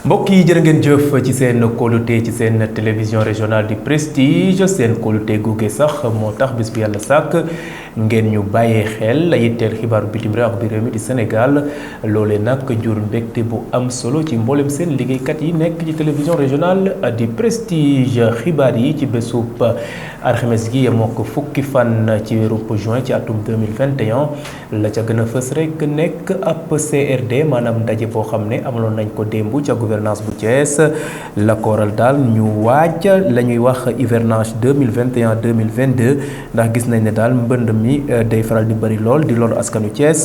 mbokk yi jërë ngeen jëf ci seen kóolute ci seen télévision régionale du prestige seen kóolute googe sax moo tax bis bu yàlla sàkk ngeen ñu bàyyee xel yitteel xibaaru bitim réew ak biir réew mi di Sénégal loolee nag jur mbégte bu am solo ci mboolem seen liggéeykat yi nekk ci télévision régionale du prestige xibaar yi ci bésub alxames gi yemoo ko fukki fan ci weeru juin ci atum 2021 la ca gën a fës rek nekk ab CRD maanaam ndaje boo xam ne amaloon nañ ko démb ca gouvernance bu Thiès la ko waral daal ñu waaj la ñuy wax hivernage 2021-2022 ndax gis nañ ne daal mbënd mi day faral di bëri lool di loolu askanu Thiès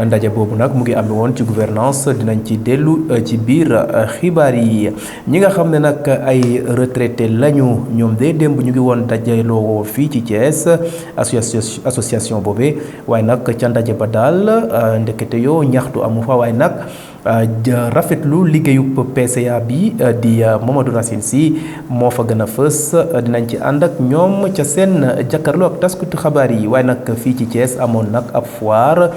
ndaje boobu nag mu ngi amee woon ci gouvernance dinañ ci dellu ci biir xibaar yi ñi nga xam ne nag ay retraité lañu ñoom de démb ñu ngi woon dajaloo fii ci Thiès association boobee waaye nag ca ndaje ba daal ndekete yoo ñaxtu amu fa waaye nag rafetlu liggéeyub PCA bi di Mamadou Racine Sy moo fa gën a fës dinañ ci ànd ak ñoom ca seen jàkkaarloo ak taskatu xabaar yi waaye nag fii ci Thiès amoon nag ab foire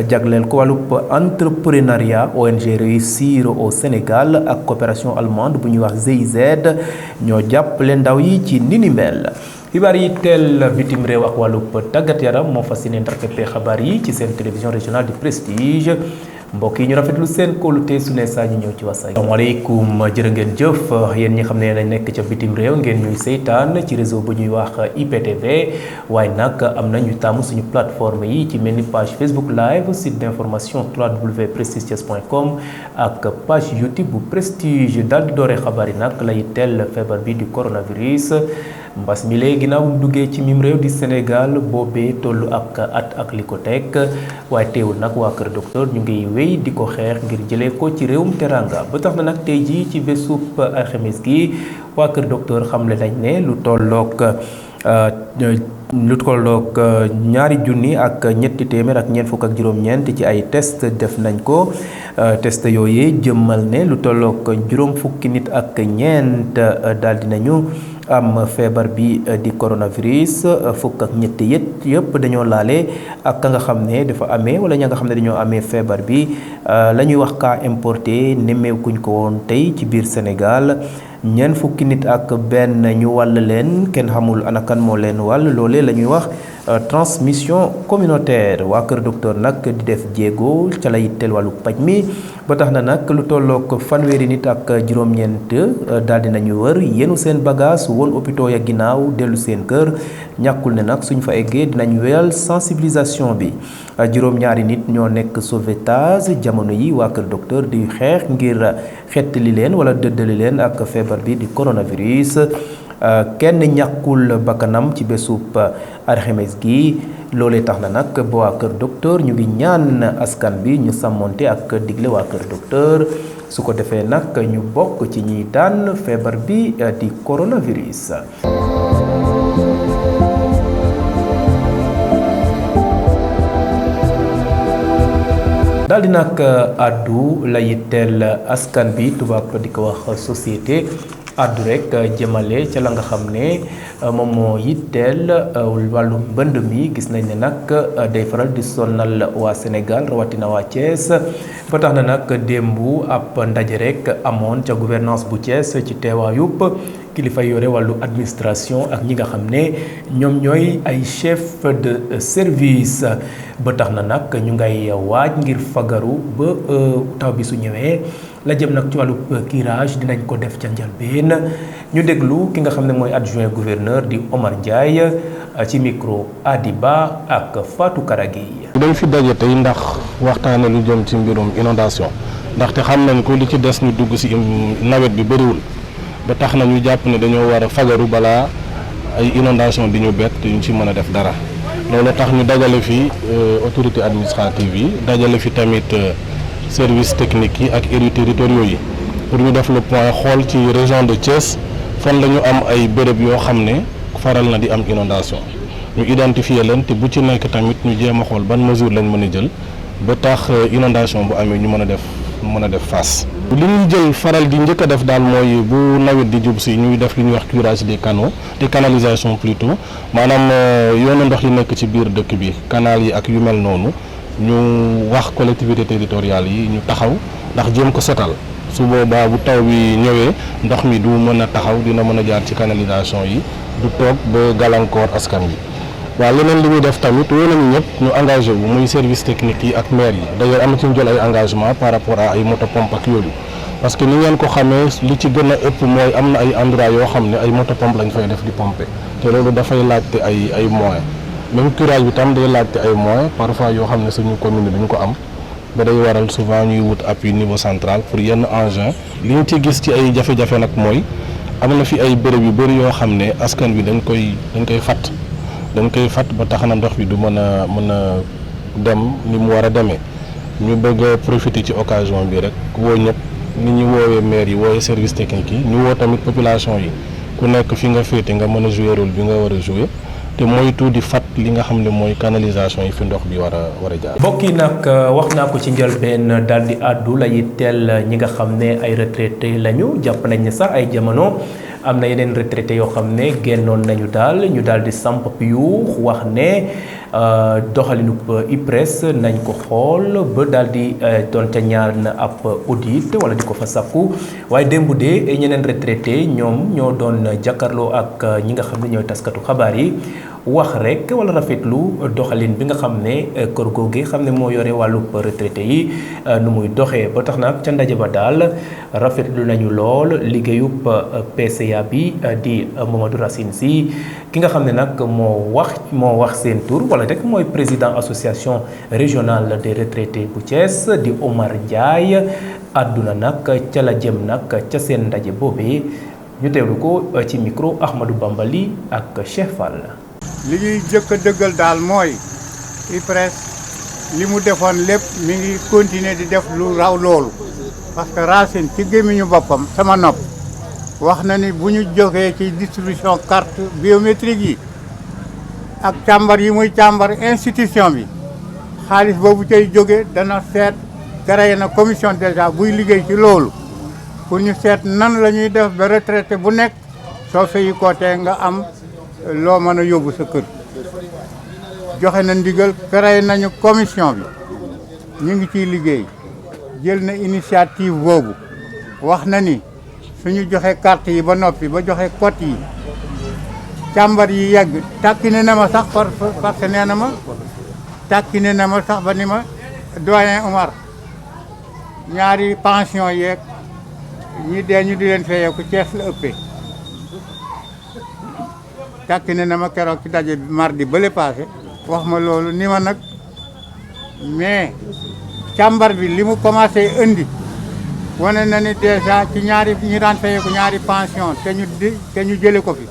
jagleel ko wàllub entrepreneuriat ONG Réussir au Sénégal ak coopération allemande bu ñuy wax GIZ ñoo jàppale ndaw yi ci ni ni mel xibaar yi teel bitim réew ak wàllub tàggat yaram moo fas yéene ndarkeppe xabaar yi ci seen télévision régionale du prestige mbokk yi ñu rafetlu seen kóolute su ne saa ñu ñëw ci wasaay. asalaamaaleykum jërë ngeen jëf yéen ñi xam ne nañ nekk ca bitim réew ngeen ñuy seytaan ci réseau bu ñuy wax IPTV waaye nag am na ñu tàmm suñu plateforme yi ci mel ni page Facebook live site d'information www.prestigethies.com ak page YouTube bu prestige daal di dooree xabaar yi nag lay teel feebar bi di coronavirus. mbas mi léegi ginnaaw mu duggee ci mim réew di Sénégal boobee tollu ak at li ko teg waaye teewul nag waa Kër Docteur ñu ngi wéy di ko xeex ngir jëlee ko ci réewum teranga ba tax na nag tey jii ci bésub alxames gi waa Kër Docteur xamle nañ ne lu tolloog 2,000 ak ñetti téeméer ak ñeent fukk ak juróom-ñeent ci ay test def nañ ko test yooyee jëmmal ne lu tolloog juróom fukki nit ak ñeent daal dinañu am feebar bi di coronavirus fukk ak ñett yëpp dañoo laale ak ka nga xam ne dafa amee wala ña nga xam ne dañoo amee feebar bi la ñuy wax cas importé nemmeekuñ ko woon tey ci biir Sénégal ñeent fukki nit ak benn ñu wàll leen kenn xamul ana kan moo leen wàll loolee la ñuy wax transmission communautaire waa Kër Docteur nag di def jéego ca la yitteel wàllu paj mi ba tax na nag lu tollook fanweeri nit ak juróom-ñeent daal di nañu wër yenu seen bagage woon hôpitaux ya ginnaaw dellu seen kër ñàkkul ne nag suñ fa eggee dinañ wéyal sensibilisation bi juróom-ñaari nit ñoo nekk sauvetage jamono yi waa Kër Docteur di xeex ngir xettali leen wala dëddali leen ak feebar bi di coronavirus kenn ñàkkul bakkanam ci bésub alxames gi loolee tax na nag ba waa Kër Docteur ñu ngi ñaan askan bi ñu sàmmonte ak digle waa Kër Docteur su ko defee nag ñu bokk ci ñiy daan feebar bi di coronavirus. daal di nag addu la yitteel askan bi tubaab di ko wax société addu rek jëmale ca la nga xam ne moom moo yitteel wàllu mbënd mi gis nañ ne nag day faral di sonal waa Sénégal rawatina waa Thiès ba tax na nag démb ab ndaje rek amoon ca gouvernance bu Thiès ci teewaayub kilifa yore wàllu administration ak ñi nga xam ne ñoom ñooy ay chef de service ba tax na nag ñu ngay waaj ngir fagaru ba taw bi su ñëwee la jëm nag ci wàllu curage dinañ ko def ca njëlbéen ñu déglu ki nga xam ne mooy adjoint gouverneur di Omar Ndiaye ci micro Adiba ak Fatou Karagui. dañ fi daje tey ndax waxtaane lu jëm ci mbirum inondation ndaxte xam nañ ko li ci des ñu dugg ci nawet bi bëriwul ba tax na ñu jàpp ne dañoo war a fagaru balaa ay inondation di ñu bett ñu ci mën a def dara loolu tax ñu dajale fi autorité administrative yi dajale fi tamit service technique yi ak élus territoriaux yi pour ñu def le point xool ci région de Thiès fan la ñu am ay béréb yoo xam ne faral na di am inondation ñu identifier leen te bu ci nekk tamit ñu jéem a xool ban mesure lañ mën a jël ba tax inondation bu amee ñu mën a def face. li ñuy jël faral di njëkk a def daal mooy bu nawet di jub si ñuy def li ñuy wax curage des canaux des canalisations plutôt maanaam yoonu ndox yi nekk ci biir dëkk bi canal yi ak yu mel noonu ñu wax collectivité territoriale yi ñu taxaw ndax jéem ko setal su boobaa bu taw bi ñëwee ndox mi du mën a taxaw dina mën a jaar ci canalisation yi du toog ba gàllankoor askan bi. waaw leneen li muy def tamit woo nañu ñëpp ñu engagé wu muy service technique yi ak maire yi d'ailleurs am na ci ñu jël ay engagement par rapport à ay moto pompe ak yooyu parce que ni ngeen ko xamee li ci gën a ëpp mooy am na ay endroit yoo xam ne ay moto pompe lañ fay def di pomper te loolu dafay laajte ay moyens même curage bi tam day laajte ay moyens parfois yoo xam ne suñu commune duñ ko am ba day waral souvent ñuy wut appui niveau central pour yenn engin li ñu ci gis ci ay jafe-jafe nag mooy am na fi ay béréb yu bëri yoo xam ne askan bi dañ koy fatt ba tax na ndox bi du mën a dem ni mu war a demee ñu bëgg a profiter ci occasion bi rek woo ñëpp ni ñu woowee maire yi woowee service technique yi ñu woo tamit population yi ku nekk fi nga féete nga mën a jouer rôle bi nga war a jouer te moytu di fat li nga xam ne mooy canalisation yi fi ndox bi war a jaar. mbokk yi nag wax naa ko ci njëlbeen daal di àddu la yitteel ñi nga xam ne ay retraité lañu jàpp nañ ne sax ay jamono am na yeneen retraité yoo xam ne génnoon nañu ñu daal di samp yu wax ne doxalinu IPRES nañ ko xool ba daal di doon ca ñaan ab audit wala di ko fa sakku waaye démb de ñeneen retraité ñoom ñoo doon jàkkaarloo ak ñi nga xam ne ñooy taskatu xabaar yi wax rek wala rafetlu doxalin bi nga xam ne kër googu xam ne moo yore wàllu retraité yi nu muy doxee ba tax nag ca ndaje ba daal rafetlu nañu lool liggéeyub PCA bi di Mamadou Racine Sy ki nga xam ne nag moo wax seen tur wala rek mooy président association régionale des retraités bu Thiès di Omar Ndiaye àdduna nag ca la jëm nag ca seen ndaje boobee ñu teewlu ko ci micro Ahmadou Bambali ak Cheikh Fall. li ñuy jëkk a dëggal daal mooy IPRES li mu defoon lépp mi ngi continuer di def lu raw loolu parce que Racine ci gémmiñu boppam sama nopp wax na ni bu ñu jógee ci distribution carte biométrique yi ak càmbar yi muy càmbar institution bi xaalis boobu cay jóge dana seet créé na commission déjà buy liggéey ci loolu pour ñu seet nan la ñuy def ba retraité bu nekk soo fayi kootee nga am loo mën a yóbbu sa kër joxe na ndigal créé nañu commission bi ñu ngi ciy liggéey jël na initiative boobu wax na ni suñu joxe carte yi ba noppi ba joxe code yi càmbar yi yegg tàkkine na ma sax parce que nee na ma tàkkine na ma sax ba ni ma doyen Omar ñaari pension yeeg ñi dee ñu di leen fayeeku Cees la ëppee tàkki ne na ma keroog ci daje bi mardi bële passé wax ma loolu ni ma nag mais càmbar bi li mu commencé indi wane na ni déjà ci ñi daan fayeeku ñaari pension te ñu jële ko fi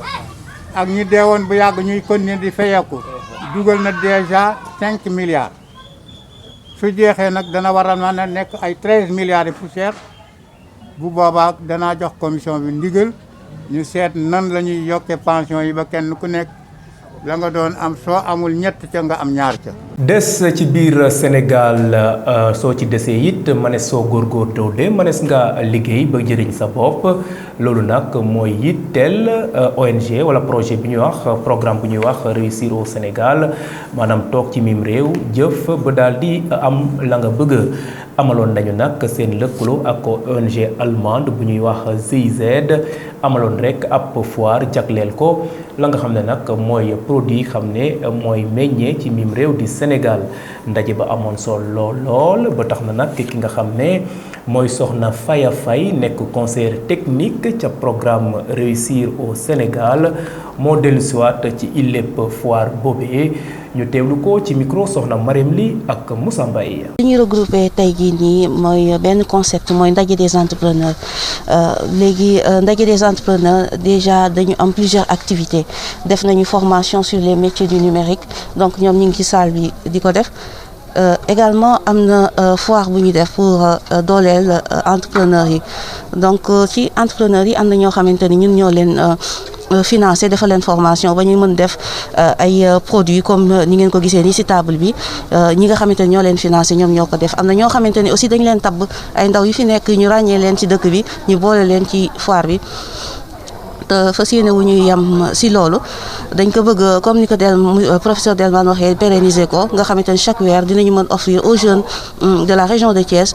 ak ñi deewoon bu yàgg ñuy continuer di fayeeku dugal na déjà 5 milliards su jeexee nag dana war a mën a nekk ay 13 milliards et poussière bu boobaa danaa jox commission bi ndigal ñu seet nan la ñuy yokkee pension yi ba kenn ku nekk la nga doon am soo amul ñett ca nga am ñaar ca. des ci biir Sénégal soo ci desee it manes soo góorgóorloo de manes nga liggéey ba jëriñ sa bopp loolu nag mooy yitteel ONG wala projet bi ñuy wax programme bu ñuy wax réussir au Sénégal maanaam toog ci mim réew jëf ba daal di am la nga bëgg. amaloon nañu nag seen lëkkaloo ak ONG allemande bu ñuy wax GIZ amaloon rek ab foire jagleel ko la nga xam ne nag mooy produit xam ne mooy meññee ci mim réew di Sénégal ndaje ba amoon solo lool ba tax na nag ki nga xam ne mooy soxna Faya Faye nekk conseiller technique ca programme réussir au Sénégal moo dellusiwaat ci illépp foire boobee ñu teewlu ko ci micro soxna Marème Ly ak Moussa Mbaye. li ñu regroupé tey jii nii mooy benn concept mooy ndaje des entrepreneurs léegi ndaje des entrepreneurs déjà dañu am plusieurs activités def nañu formation sur les métiers du numérique donc ñoom ñu ngi ci salle bi di ko def. Également am na foire bu ñu def pour dooleel entrepreneurs yi donc ci entrepreneurs yi am na ñoo xamante ni ñun ñoo leen financé defal leen formation ba ñu mën def ay produits comme ni ngeen ko gisee ni ci table bi ñi nga xamante ni ñoo leen financé ñoom ñoo ko def am na ñoo xamante ni aussi dañu leen tabb ay ndaw yu fi nekk ñu ràññee leen ci dëkk bi ñu boole leen ci foire bi te fas yéene wu ñuy yem si loolu dañ ko bëgg comme ni ko professeur Delman waxee pérenniser ko nga xamante ne chaque weer dinañu mën offrir aux jeunes de la région de Thiès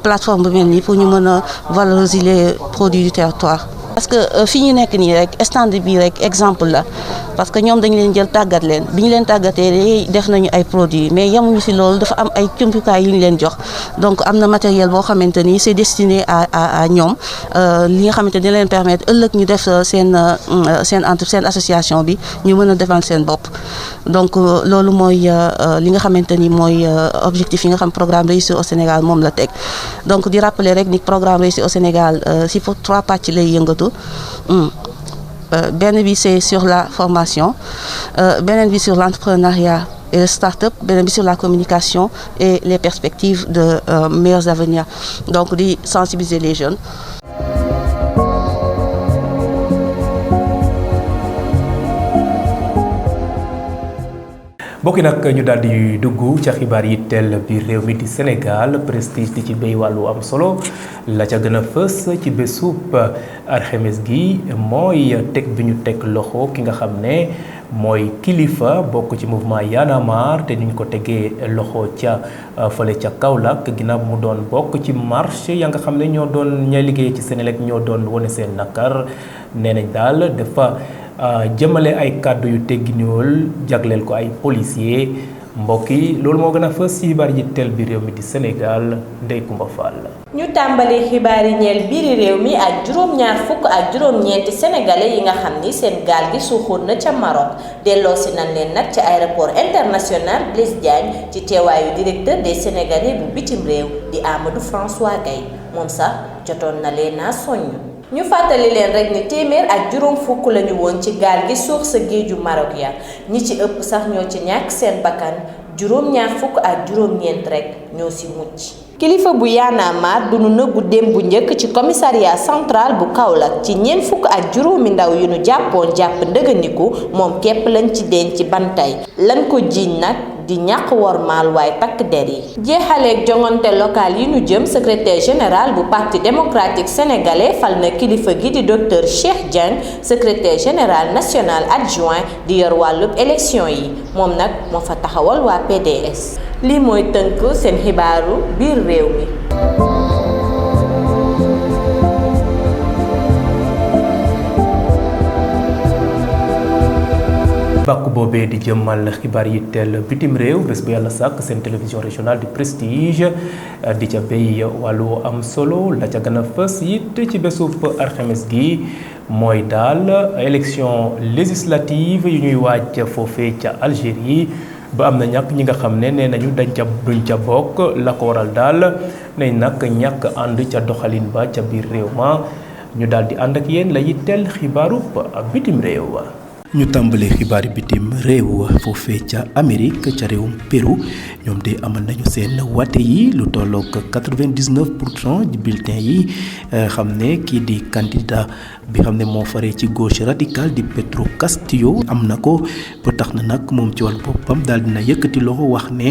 plateforme bu mel nii pour ñu mën a valoriser les produits du territoire. parce que fi ñu nekk nii rek stand bi rek exemple la parce que ñoom dañu leen jël tàggat leen bi ñu leen tàggatee def nañu ay produits mais yemuñu si loolu dafa am ay jumtukaay yu ñu leen jox donc am na matériel boo xamante ni c'est destiné à ñoom li nga xamante ni dina leen permettre ëllëg ñu def seen association bi ñu mën a defal seen bopp donc loolu mooy li nga xamante ni mooy objectif yi nga xam programme Réussir au Sénégal moom la teg donc di rappeler rek ni programme Réussir au Sénégal si pour 3 pàcc lay yëngatu. benn bi c'est sur la formation beneen bi sur l'entrepreneuriat et le start-up beneen bi sur la communication et les perspectives de meilleurs avenirs donc di sensibiliser les jeunes. mbokki nag ñu daal di dugg ca xibaar yi teel biir réew mi di Sénégal Prestige di ci béy wàllu am solo la ca gën a fës ci bésub alxames gi mooy teg bi ñu teg loxo ki nga xam ne mooy kilifa bokk ci mouvement Y'en a marre te niñ ko tegee loxo ca fële ca Kaolack ginnaaw mu doon bokk ci marche ya nga xam ne ñoo doon ñay liggéey ci Senelec ñoo doon wane seen nakar nee nañ daal dafa jëmale ay kàddu yu tegginiwul jagleel ko ay policiers mbokk yi loolu moo gën a fës ci xibaar yi teel bi réew mi di Sénégal Ndeye Coumba Fall. ñu tàmbali xibaar yi ñeel biiri réew mi ak juróom-ñaar fukk ak juróom-ñeenti sénégalais yi nga xam ni seen gaal gi suuxoon na ca Maroc delloosi nañ leen nag ca aéroport international Blaise Diagne ci teewaayu directeur des sénégalais bu bitim réew di Amadou François Gaye moom sax jotoon na leen a soññ. ñu fàttali leen rek ni téeméer ak juróom fukk lañu woon ci gaal gi suux sa géeju Maroc ya ñi ci ëpp sax ñoo ci ñàkk seen bakkan juróom-ñaar fukk ak juróom-ñeent rek ñoo ci mucc. kilifa bu Y'en a marre du nu nëbbu démb bu njëkk ci commissariat central bu Kaolack ci ñeent fukk ak juróomi ndaw yu nu jàppoon jàpp ndëgëniku moom képp lañ ci denc ci bantay lan ko jiiñ nag di ñàkk wormaal waaye takk der yi. jeexaleeg jongante local yi nu jëm secrétaire général bu parti démocratique sénégalais fal na kilifa gi di docteur Cheikh Dieng secrétaire général national adjoint di yor wàllub élection yi moom nag moo fa taxawal waa PDS. lii mooy tënk seen xibaaru biir réew mi. bàkk boobee di jëmmal xibaar yi teel bitim réew bés bu yàlla sàkk seen télévision régionale du Prestige di ca béy wàllu am solo la ca gën a fës it ci bésub alxames gi mooy daal élection législative yu ñuy waaj foofee ca Algérie ba am na ñàkk ñi nga xam ne nee nañu duñ ca bokk la ko waral daal nañ nag ñàkk ànd ca doxalin ba ca biir réew ma ñu daal di ànd ak yéen la yitteel xibaaru bitim réew wa ñu tàmbale xibaari bitim réew foofee ca Amérique ca réewum Pérou ñoom de amal nañu seen wate yi lu tolloog 99% di bulletin yi xam ne kii di candidat bi xam ne moo faree ci gauche radicale di Pedro Castillo am na ko ba tax na nag moom ci wàllu boppam daal dina yëkkati loxo wax ne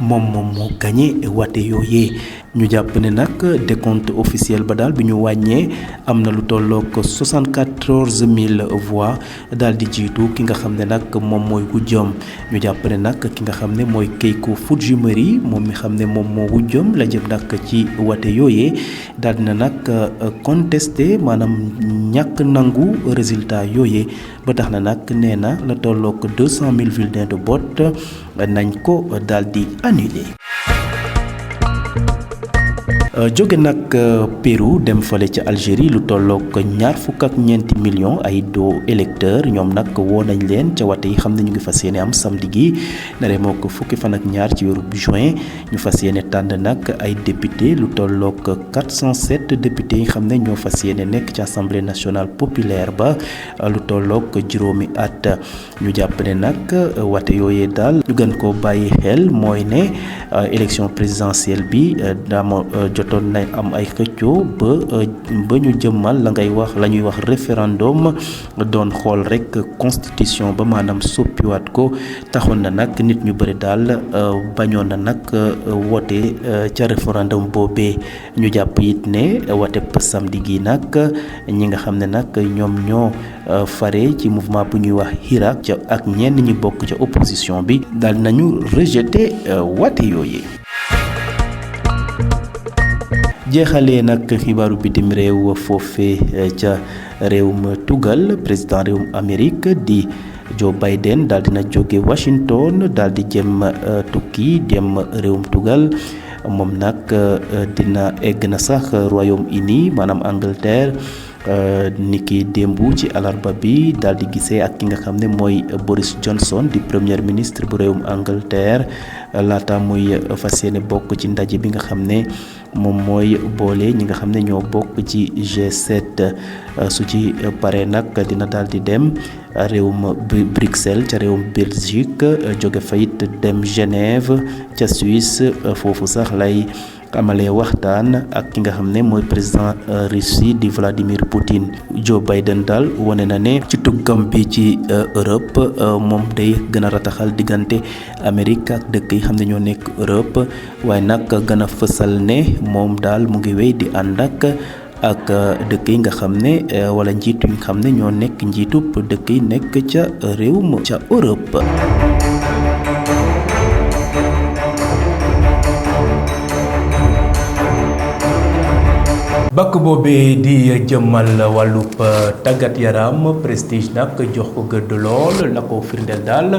moom moo gagné wate yooyee ñu jàpp ne nag décompte officiel ba daal bi ñu wàññee am na lu tolloog 74 000 voix daal di jiitu ki nga xam ne nag moom mooy wujjam ñu jàpp ne nag ki nga xam ne mooy Keiko Fujimori moom mi xam ne moom moo wujjam la jëm nag ci wate yooyee daal dina nag contesté maanaam ñàkk nangu résultat yooyee ba tax na nag nee na la tolloog 200 000 bulletins de vote nañ ko daal di annulé. jóge nag Pérou dem fale ca Algérie lu tolloog 24 millions ay doo électeurs ñoom nag woo nañ leen ca wate yi xam ne ñu ngi fas yéene am samedi gi nare moo ko fukki fan ak ñaar ci weeru juin ñu fas yéene tànn nag ay député lu tolloog 407 députés yi xam ne ñoo fas yéene nekk ci assemblée nationale populaire ba lu tolloog juróomi at ñu jàpp ne nag wate yooyee daal ñu gën koo bàyyi xel mooy ne élection présidentielle bi dama jot jotoon na am ay xëccoo ba ñu jëmmal la ñuy wax référendum doon xool rek constitution ba maanaam soppiwaat ko taxoon na nag nit ñu bëri daal bañoon na nag woote ca référendum boobee ñu jàpp it ne woote samedi gi nag ñi nga xam ne nag ñoom ñoo fare ci mouvement bu ñuy wax Hirak ca ak ñenn ñi bokk ca opposition bi daal nañu rejeté woote yooyu. jeexalee nag xibaaru bitim réew foofe ca réewum tugal président réewum Amérique di Joe Biden daal dina jóge Washington daal di jëm tukki dem réewum tugal moom nag dina egg na sax Royaume-Uni maanaam Angleterre niki démb ci alarba bi daal di gisee ak ki nga xam ne mooy Boris Johnson di premier ministre bu réewum Angleterre laata muy fas yéene bokk ci ndaje bi nga xam ne moom mooy boole ñi nga xam ne ñoo bokk ci G7 su ci pare nag dina daal di dem réewum Bruxelles ca réewum Belgique jóge fa it dem Genève ca Suisse foofu sax lay amalee waxtaan ak ki nga xam ne mooy président Russie di Vladimir Poutine. Joe Biden daal wane na ne ci tuggam bi ci Europe moom day gën a rataxal diggante Amérique ak dëkk yi xam ne ñoo nekk Europe waaye nag gën a fësal ne moom daal mu ngi wéy di ànd ak dëkk yi nga xam ne wala njiitu yi nga xam ne ñoo nekk njiitub dëkk yi nekk ca réewum ca Europe. bakk boobee di jëmmal wàllub tàggat yaram prestige nag jox ko gëdd lool la ko firndeel daal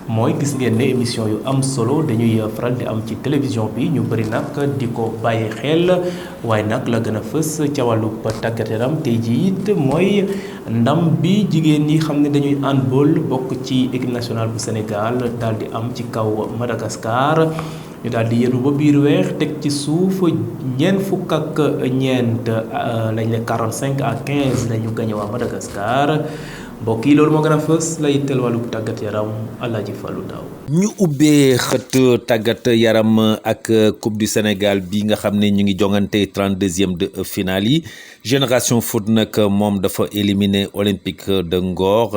mooy gis ngeen ne émission yu am solo dañuy faral di am ci télévision bi ñu bëri nag di ko bàyyi xel waaye nag la gën a fës ca wàllub tàggat yaram tey jii it mooy ndam bi jigéen ñi xam ne dañuy handball bokk ci équipe nationale bu Sénégal daal di am ci kaw Madagascar. ñu daal di yenu ba biir weex teg ci suuf ñeent fukk ak ñeent lañ ne 45-15 la ñu gañe waa Madagascar mbokk yi loolu moo gën a fës lay tel wàllu tàggat yaram Alaaji Fallou Ndaw ñu ubbee xët tàggat yaram ak coupe du Sénégal bi nga xam ne ñu ngi jongante 32e de finale yi Génération Foot nag moom dafa éliminé Olympique de Ngor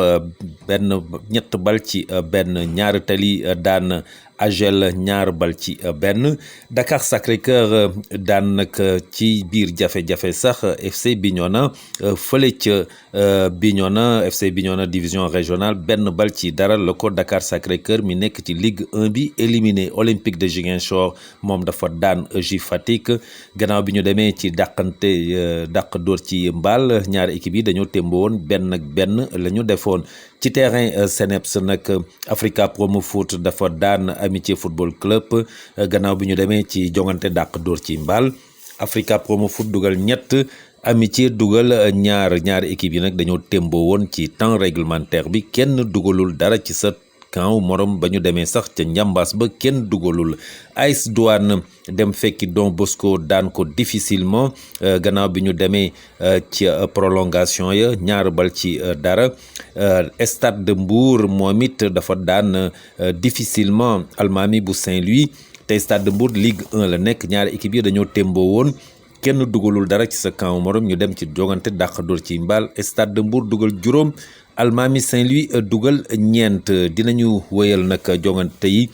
ñett bal ci benn ñaari tali daan Agel ñaar bal ci benn Dakar Sacré-Cœur daan nag ci biir jafe-jafe sax FC Bignona fële ca Bignona FC Bignona division régionale benn bal ci dara la ko Dakar Sacré-Cœur mi nekk ci Ligue 1 bi éliminé Olympique de Ziguinchor moom dafa daan EJ Fatick gannaaw bi ñu demee ci dàq dóor ci mbaal ñaari équipe yi dañoo témboo woon benn ak benn la ñu defoon ci terrain Seneps nag Africa Promo Foot dafa daan Amitié Football Club gannaaw bi ñu demee ci jongante dàq dóor ci mbaal Africa Promo Foot dugal ñett Amitié dugal ñaari équipe yi nag dañoo témboo woon ci temps réglementaire bi kenn dugalul dara ci sa camp morom ba ñu demee sax ca njàmbaas ba kenn dugalul AS Douane dem fekki Don Bosco daan ko difficilement gannaaw bi ñu demee ci prolongation ya ñaar bal ci dara Stade de Mbour moom it dafa daan difficilement Almami bu Saint-Louis te Stade de Mbour Ligue 1 la nekk ñaari équipe yi dañoo témboo woon kenn dugalul dara ci sa camp morom ñu dem ci jogante dàq dóor ci mbaal Stade de Mbour dugal juróom Almami Saint-Louis dugal ñeent dinañu wëyal nag jongante yi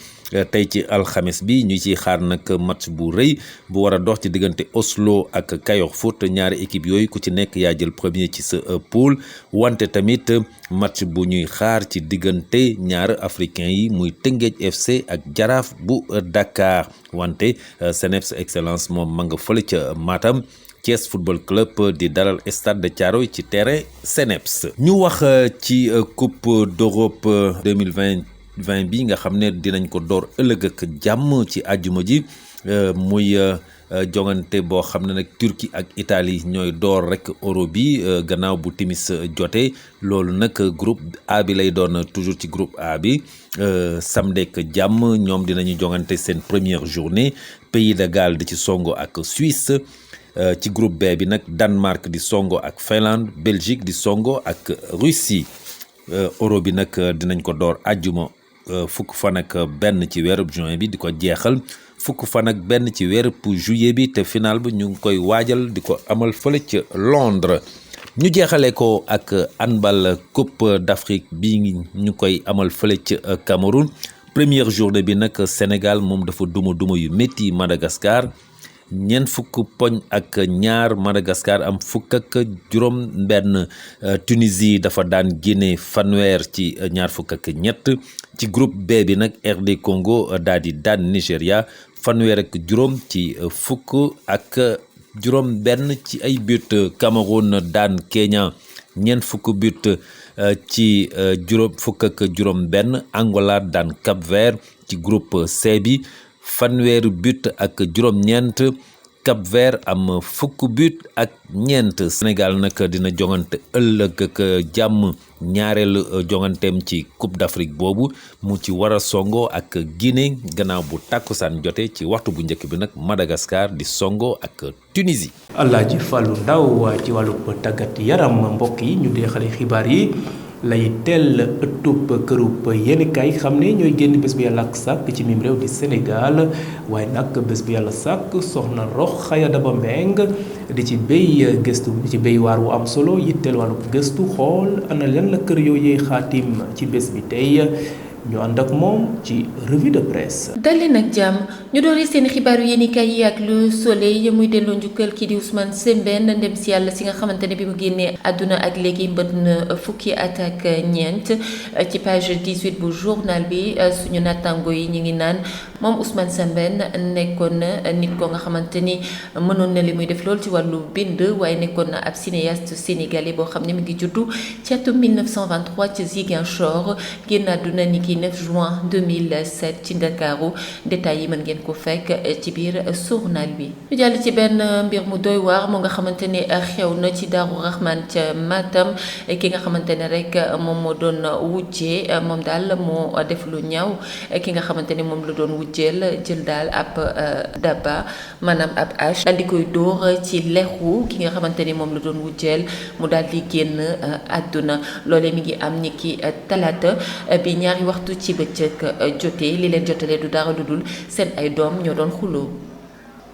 tey ci alxames bi ñu ciy xaar nag match bu rëy bu war a dox ci diggante Oslo ak Kayor Foot ñaari équipe yooyu ku ci nekk yaa jël premier ci sa poule wante tamit match bu ñuy xaar ci diggante ñaar africain yi muy Tëngéej FC ak Jaraaf bu Dakar wante Seneps Excellence moom ma nga fële ca Matam Thiès Football Club di dalal Stade de Thiaroye ci terrain Seneps ñu wax ci Coupe d'Europe 2020 bi nga xam ne dinañ ko door ëllëg ak jàmm ci àjjuma ji muy jongante boo xam ne nag Turquie ak Italie ñooy door rek euro bi gannaaw bu timis jotee loolu nag groupe A bi lay doon toujours ci groupe A bi samedi ak jàmm ñoom dinañu jongante seen première journée Pays de Galles di ci songo ak Suisse ci groupe B bi nag Danemark di songo ak Finlande Belgique di songo ak Russie euro bi nag dinañ ko door àjjuma fukk fan ak benn ci weerub juin bi di ko jeexal fukk fan ak benn ci weeru juillet bi te final bi ñu ngi koy waajal di ko amal fële ca Londres. ñu jeexale ko ak handball coupe d'Afrique bi ñu koy amal fële ca Cameroun première journée bi nag Sénégal moom dafa duma yu métti Madagascar ñeent fukk poñ ak ñaar Madagascar am fukk ak juróom benn Tunisie dafa daan Guinée fanweer ci ñaar fukk ak ñett ci groupe B bi nag RD Congo daal di daan Nigéria fanweer ak juróom ci fukk ak juróom benn ci ay but. Cameroun daan Kenya ñeent fukk but ci juróom fukk ak juróom benn. Angola daan Cap-Vert ci groupe C bi fanweeri but ak juróom-ñeent. Cap-Vert am fukk but ak ñeent. Sénégal nag dina jongante ëllëg ak jàmm ñaareelu jonganteem ci Coupe d'Afrique boobu mu ci war a songo ak Guinée gannaaw bu tàkkusaan jote ci waxtu bu njëkk bi nag Madagascar di songo ak Tunisie. Alaaji Fallou Ndaw ci wàllu tàggat yaram mbokk yi ñu deexale xibaar yi lay teel ëttub kërub yéenekaay xam ne ñooy génn bés bu yàlla ak sàkk ci mim réew di Sénégal waaye nag bés bu yàlla sàkk soxna Rox Xaya Daba Mbeng di ci béy gëstu di ci béy waar wu am solo yitteel wàllu gëstu xool ana lan la kër yooyee xaatim ci bés bi tey ñu ànd ak moom ci revue de presse. dalee nag jàmm ñu doori seen xibaaru yéenekaay yi ak Le Soleil muy delloo njukkal kii di Ousmane Sembène ndem si yàlla si nga xamante ne bi mu génnee àdduna ak léegi mbët na fukki at ak ñeent ci page 18 bu journal bi suñu nattango yi ñu ngi naan moom Ousmane Sembène nekkoon na nit ko nga xamante ni mënoon na li muy def lool ci wàllu bind waaye nekkoon na ab cinéaste sénégalais boo xam ne mi ngi juddu ci atum 1923 ci Ziguinchor génn àdduna ni ki 9 juin 2007 ci Ndakaaru détails yi mën ngeen ko fekk ci biir journal bi. ñu jàll ci benn mbir mu doy waar mu nga xamante ne xew na ci Daaru Rahman ca Matam ki nga xamante ne rek moom moo doon wujjee moom daal moo def lu ñaaw ki nga xamante ne moom la doon wujjeel jël daal ab daba maanaam ab hache daal di koy dóor ci lexu ki nga xamante ne moom la doon wujjeel mu daal di génn àdduna loolee mi ngi am ni ki talaata bi ñaari waxtu ci bëccëg jotee li leen jotalee du dara lu dul seen ay doom ñoo doon xuloo.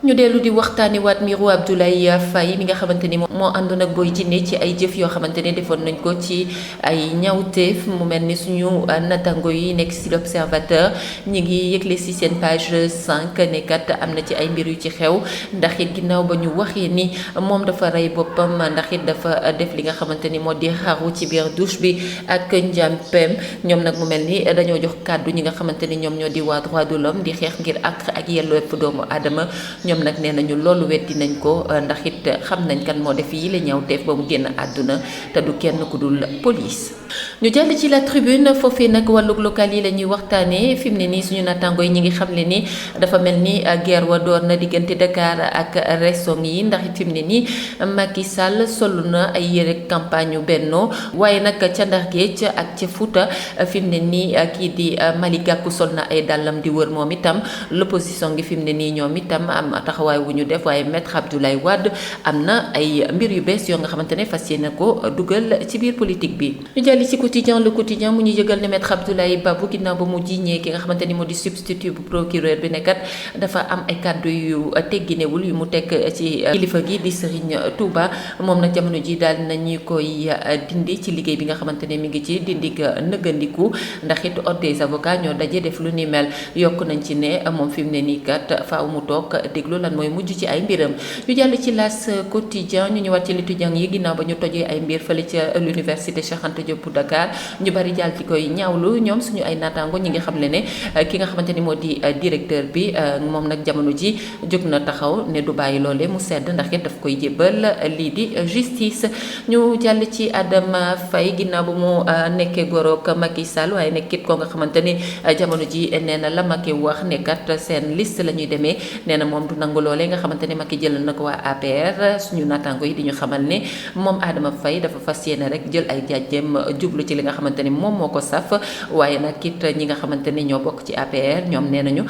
ñu dellu di waxtaani waat mbiru Abdoulaye Faye mi nga xamante ni moo àndoon ak Boy Djiné ci ay jëf yoo xamante ne defoon nañ ko ci ay ñawteef mu mel ni suñu natango yi nekk ci l'Observateur ñi ngi yëgle ci seen page 5 ne kat am na ci ay mbir yu ci xew ndax it ginnaaw ba ñu waxee ni moom dafa rey boppam ndax it dafa def li nga xamante ni moo di xaru ci biir douche bi ak njàmpeem ñoom nag mu mel ni dañoo jox kàddu ñi nga xamante ni ñoom ñoo di waa droit de l'homme di xeex ngir ak yelleef doomu aadama ñoom nag nee nañu loolu weddi nañ ko ndax it xam nañ kan moo def yi la ñaawteef ba mu génn àdduna te du kenn ku dul police. ñu jàll ci la tribune foofee nag wàllug local yi la ñuy waxtaanee fi mu ne nii suñu nattaango yi ñi ngi xamle ni dafa mel ni guerre wa door na diggante Dakar ak Resong yi ndax it fi mu ne nii Macky Sall solu na ay yére campagne yu Benno waaye nag ca Ndar Géej ak ca Fouta fi mu ne nii kii di Malick Gakou sol na ay dàllam di wër moom itam l'opposition gi fi mu ne nii ñoom itam am taxawaay wu ñu def waaye maître Abdoulaye Wade am na ay mbir yu bees yoo nga xamante ne fas yéene ko dugal ci biir politique bi. ñu jàll ci quotidien le quotidien mu ñu yëgal ne maître Abdoulaye Babou ginnaaw ba mu jiiñee ki nga xamante ni moo di substitut bu procureur bi nekkat dafa am ay kàddu yu tegginewul yu mu teg ci kilifa gi di Serigne Touba moom nag jamono ji daal nañu koy dindi ci liggéey bi nga xamante ne mi ngi ci dindi nëggandiku ndax it ordre des avocats ñoo daje def lu ni mel yokk nañ ci ne moom fi mu ne nii kat faaw mu toog déglu lan mooy mujj ci ay mbiram. ñu jàll ci L'As quotidien ñu ñëwaat ci l'étudiant yi ginnaaw ba ñu tojee ay mbir fële ca l'université Cheikh Anta Diop bu Dakar ñu bari jàll ci koy ñaawlu ñoom suñu ay naataango ñi ngi xam le ne ki nga xamante ni moo di directeur bi moom nag jamono ji jóg na taxaw ne du bàyyi loole mu sedd ndax it daf koy jébbal lii di justice. ñu jàll ci Adama Faye ginnaaw ba mu nekkee goroog Macky Sall waaye nekkit ko nga xamante ni jamono ji nee na la Macky wax ne kat seen liste la ñuy demee nee na moom du nangu loolee nga xamante ne Macky jël na ko waa APR suñu naataango yi di ñu xamal ne moom Adama Faye dafa fas yéene rek jël ay jaajëm jublu ci li nga xamante ni moom moo ko saf waaye nag it ñi nga xamante ni ñoo bokk ci APR ñoom nee nañu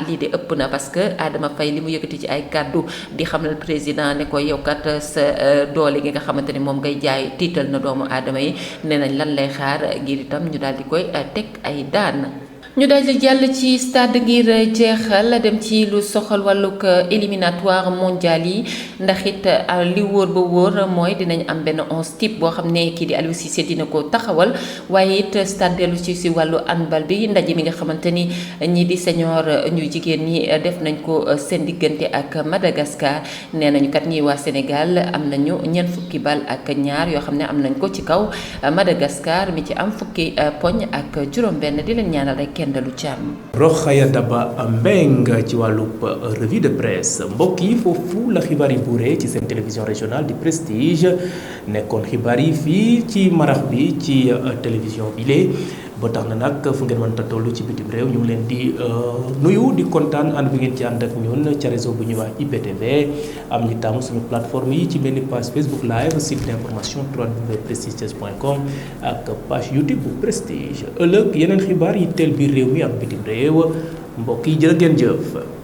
lii de ëpp na parce que Adama Faye li mu yëkkati ci ay kàddu di xamal président ne ko yow kat sa doole gi nga xamante ni moom ngay jaay tiital na doomu aadama yi nee nañ lan lay xaar ngir itam ñu daal di koy teg ay daan. ñu daal di jàll ci stade ngir jeexal dem ci lu soxal wàllug éliminatoire mondial yi ndax it li wóor ba wóor mooy dinañ am benn 11 type boo xam ne kii di Aliou Cissé dina ko taxawal waaye it stade dellu ci si wàllu handball bi ndaje mi nga xamante ni ñii di senior ñu jigéen ñi def nañ ko seen diggante ak Madagascar nee nañu kat ñi waa Sénégal am nañu ñeent fukki bal ak ñaar yoo xam ne am nañ ko ci kaw Madagascar mi ci am fukki poñ ak juróom-benn di leen ñaanal rek kenn dalu jàmm. Rokhaya Daba Mbeng ci wàllub revue de presse mbokk yi foofu la xibaar yi buuree ci seen télévision régionale du Prestige nekkoon xibaar yi fii ci marax bi ci télévision bi lee ba tax na nag fu ngeen mënta toll ci bitim réew ñu ngi leen di nuyu di kontaan ànd bi ngeen ci ànd ak ñun ca réseau bu ñuy wax IPTV am ñu taamu suñu plateforme yi ci benn page Facebook live site d'information www.prestige.com ak page YouTube bu Prestige ëllëg yeneen xibaar yi teel biir réew mi ak bitim réew mbokk yi jërë ngeen jëf.